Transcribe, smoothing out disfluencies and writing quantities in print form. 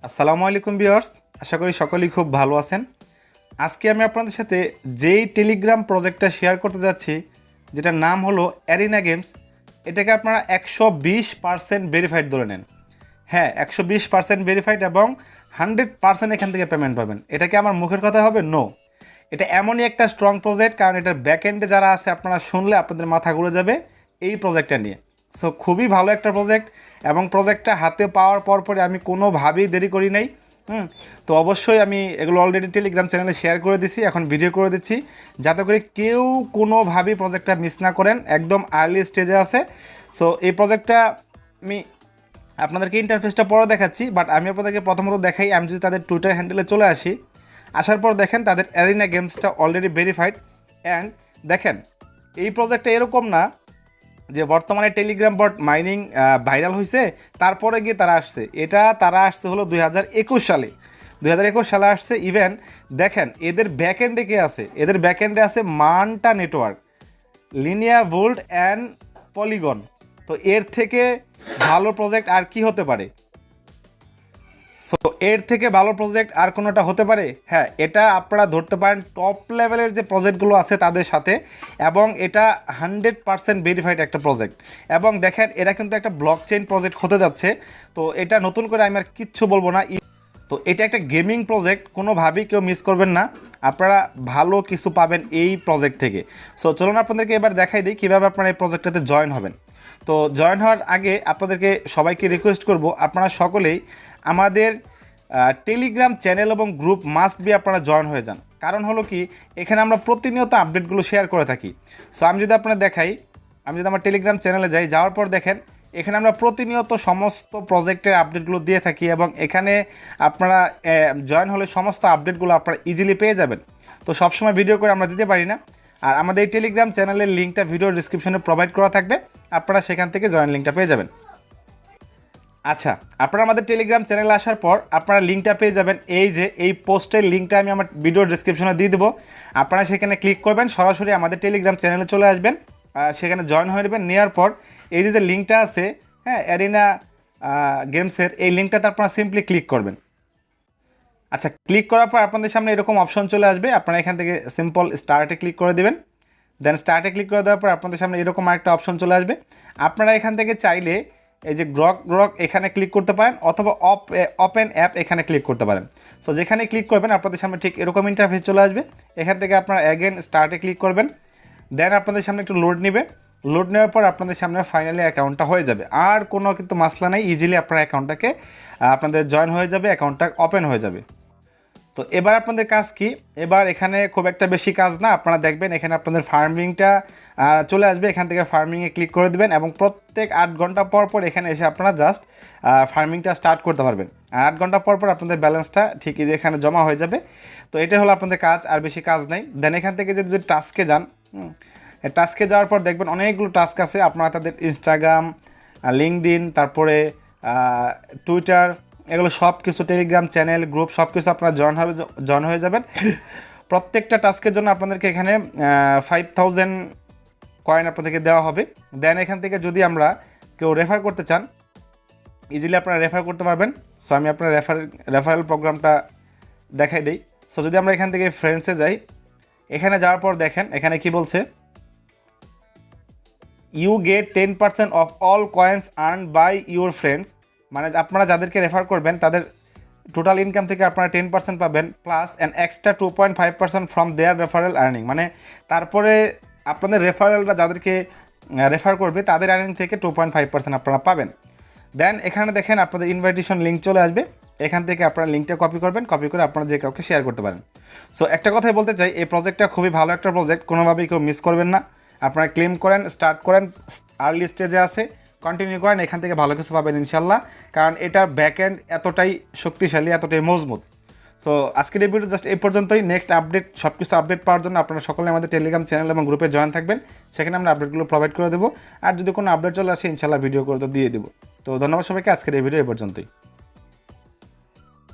আসসালামু আলাইকুম ভিউয়ার্স, আশা করি সকলেই খুব ভালো আছেন। আজকে আমি আপনাদের সাথে যেই টেলিগ্রাম প্রজেক্টটা শেয়ার করতে যাচ্ছি, যেটার নাম হলো অ্যারিনা গেমস, এটাকে আপনারা 120% ভেরিফাইড ধরে নেন। হ্যাঁ, 120% ভেরিফাইড এবং 100% এখান থেকে পেমেন্ট পাবেন। এটা কি আমার মুখের কথা হবে? নো, এটা এমনই একটা স্ট্রং প্রজেক্ট, কারণ এটার ব্যাকএন্ডে যারা আছে আপনারা শুনলে আপনাদের মাথা ঘুরে যাবে এই প্রজেক্টটা নিয়ে। সো খুবই ভালো একটা প্রজেক্ট, এবং প্রজেক্টটা হাতে পাওয়ার পরে আমি কোনোভাবেই দেরি করি নাই। তো অবশ্যই আমি এগুলো অলরেডি টেলিগ্রাম চ্যানেলে শেয়ার করে দিছি, এখন ভিডিও করে দিচ্ছি, যাতে করে কেউ কোনোভাবেই প্রজেক্টটা মিস না করেন। একদম আর্লি স্টেজে আছে। সো এই প্রজেক্টটা আমি আপনাদেরকে ইন্টারফেসটা পরে দেখাচ্ছি, বাট আমি আপনাদেরকে প্রথমত দেখাই। আমি যদি তাদের টুইটার হ্যান্ডেলে চলে আসি, আসার পর দেখেন তাদের অ্যারিনা গেমসটা অলরেডি ভেরিফাইড। অ্যান্ড দেখেন, এই প্রজেক্টটা এরকম না যে বর্তমানে টেলিগ্রাম বট মাইনিং ভাইরাল হয়েছে তারপরে গিয়ে তারা আসছে হলো 2021 সালে। 2021 সালে আসছে। ইভেন দেখেন এদের ব্যাকএন্ডে কে আছে, এদের ব্যাকএন্ডে আছে manta network, লিনিয়া volt and polygon. তো এর থেকে ভালো প্রজেক্ট আর কি হতে পারে? সো এর থেকে ভালো প্রজেক্ট আর কোনোটা হতে পারে? হ্যাঁ, এটা আপনারা ধরতে পারেন টপ লেভেলের যে প্রজেক্টগুলো আছে তাদের সাথে, এবং এটা 100% ভেরিফাইড একটা প্রজেক্ট। এবং দেখেন এরা কিন্তু একটা ব্লক চেইন প্রজেক্ট হতে যাচ্ছে। তো এটা নতুন করে আমি আর কিচ্ছু বলবো না। তো এটা একটা গেমিং প্রজেক্ট, কোনোভাবেই কেউ মিস করবেন না। আপনারা ভালো কিছু পাবেন এই প্রজেক্ট থেকে। সো চলুন আপনাদেরকে এবার দেখাই দিই কীভাবে আপনারা এই প্রজেক্টটাতে জয়েন হবেন। তো জয়েন হওয়ার আগে আপনাদেরকে সবাইকে রিকোয়েস্ট করব, আপনারা সকলেই আমাদের টেলিগ্রাম চ্যানেল এবং গ্রুপ মাস্ট বি আপনারা জয়েন হয়ে যান। কারণ হলো কি, এখানে আমরা প্রতিনিয়ত আপডেটগুলো শেয়ার করে থাকি। সো আমি যদি আপনারা দেখাই, আমি যদি আমার টেলিগ্রাম চ্যানেলে যাই, যাওয়ার পর দেখেন এখানে আমরা প্রতিনিয়ত সমস্ত প্রজেক্টের আপডেটগুলো দিয়ে থাকি, এবং এখানে আপনারা জয়েন হলে সমস্ত আপডেটগুলো আপনারা ইজিলি পেয়ে যাবেন। তো সবসময় ভিডিও করে আমরা দিতে পারি না, আর আমাদের এই টেলিগ্রাম চ্যানেলের লিঙ্কটা ভিডিও ডিসক্রিপশনে প্রোভাইড করা থাকবে, আপনারা সেখান থেকে জয়েন লিঙ্কটা পেয়ে যাবেন। আচ্ছা, আপনারা আমাদের টেলিগ্রাম চ্যানেলে আসার পর আপনারা লিঙ্কটা পেয়ে যাবেন। এই যে এই পোস্টের লিঙ্কটা আমি আমার ভিডিও ডিসক্রিপশনে দিয়ে দেবো, আপনারা সেখানে ক্লিক করবেন, সরাসরি আমাদের টেলিগ্রাম চ্যানেলে চলে আসবেন, সেখানে জয়েন হয়ে নেবেন। নেওয়ার পর এই যে লিঙ্কটা আছে, হ্যাঁ, অ্যারিনা গেমসের, এই লিঙ্কটাতে আপনারা সিম্পলি ক্লিক করবেন। আচ্ছা, ক্লিক করার পর আপনাদের সামনে এরকম অপশন চলে আসবে, আপনারা এখান থেকে সিম্পল স্টার্টে ক্লিক করে দেবেন। দেন স্টার্টে ক্লিক করে দেওয়ার পর আপনাদের সামনে এরকম আরেকটা অপশন চলে আসবে। আপনারা এখান থেকে চাইলে এই যে গ্রক এখানে ক্লিক করতে পারেন, অথবা ওপেন অ্যাপ এখানে ক্লিক করতে পারেন। সো যেখানে ক্লিক করবেন আপনাদের সামনে ঠিক এরকম ইন্টারফেস চলে আসবে। এখান থেকে আপনারা অ্যাগেন স্টার্টে ক্লিক করবেন। দেন আপনাদের সামনে একটু লোড নেবে। লোড নেওয়ার পর আপনাদের সামনে ফাইনালি অ্যাকাউন্টটা হয়ে যাবে। আর কোনো কিন্তু মাসলা নেই, ইজিলি আপনার অ্যাকাউন্টটাকে আপনাদের জয়েন হয়ে যাবে, অ্যাকাউন্টটা ওপেন হয়ে যাবে। তো এবার আপনাদের কাজ কি? এবার এখানে খুব একটা বেশি কাজ না, আপনারা দেখবেন এখানে আপনাদের ফার্মিংটা চলে আসবে। এখান থেকে ফার্মিংয়ে ক্লিক করে দেবেন, এবং প্রত্যেক 8 ঘন্টা পর এখানে এসে আপনারা জাস্ট ফার্মিংটা স্টার্ট করতে পারবেন। আর 8 ঘন্টা পর আপনাদের ব্যালেন্সটা ঠিকই যে এখানে জমা হয়ে যাবে। তো এটা হলো আপনাদের কাজ, আর বেশি কাজ নেই। দেন এখান থেকে যদি টাস্কে যান, টাস্কে যাওয়ার পর দেখবেন অনেকগুলো টাস্ক আছে। আপনারা তাদের ইনস্টাগ্রাম, লিঙ্কডইন, তারপরে টুইটার, এগুলো সব কিছু, টেলিগ্রাম চ্যানেল, গ্রুপ, সব কিছু আপনারা জয়েন হয়ে যাবেন। প্রত্যেকটা টাস্কের জন্য আপনাদেরকে এখানে 5000 কয়েন আপনাদেরকে দেওয়া হবে। দেন এখান থেকে যদি আমরা কেউ রেফার করতে চান, ইজিলি আপনারা রেফার করতে পারবেন। সো আমি আপনার রেফারেল প্রোগ্রামটা দেখাই দিই। সো যদি আমরা এখান থেকে ফ্রেন্ডসে যাই, এখানে যাওয়ার পর দেখেন এখানে কি বলছে, you get 10% of all coins earn by your friends. মানে আপনারা যাদেরকে রেফার করবেন তাদের টোটাল ইনকাম থেকে আপনারা 10% পাবেন, plus an extra 2.5% from their referral earning. মানে তারপরে আপনাদের রেফারেলরা যাদেরকে রেফার করবে তাদের আর্নিং থেকে 2.5% আপনারা পাবেন। দেন এখানে দেখেন আপনাদের ইনভাইটেশন লিঙ্ক চলে আসবে। এখান থেকে আপনারা লিঙ্কটা কপি করবেন, কপি করে আপনারা যে কাউকে শেয়ার করতে পারেন। সো একটা কথাই বলতে চাই, এই প্রজেক্টটা খুবই ভালো একটা প্রজেক্ট, কোনোভাবেই কেউ মিস করবেন না। আপনারা ক্লেম করেন, স্টার্ট করেন, আর্লি স্টেজে আছে, কন্টিনিউ করেন, এখান থেকে ভালো কিছু পাবেন ইনশাল্লাহ। কারণ এটার ব্যাকএন্ড এতটাই শক্তিশালী, এতটাই মজবুত। সো আজকের এই ভিডিও জাস্ট এই পর্যন্তই। নেক্সট আপডেট, সব কিছু আপডেট পাওয়ার জন্য আপনারা সকলে আমাদের টেলিগ্রাম চ্যানেল এবং গ্রুপে জয়েন থাকবেন, সেখানে আমরা আপডেটগুলো প্রোভাইড করে দেবো। আর যদি কোনো আপডেট চলে আসে ইনশাল্লাহ ভিডিও করে তো দিয়ে দেবো। তো ধন্যবাদ সবাইকে, আজকের এই ভিডিও এই পর্যন্তই।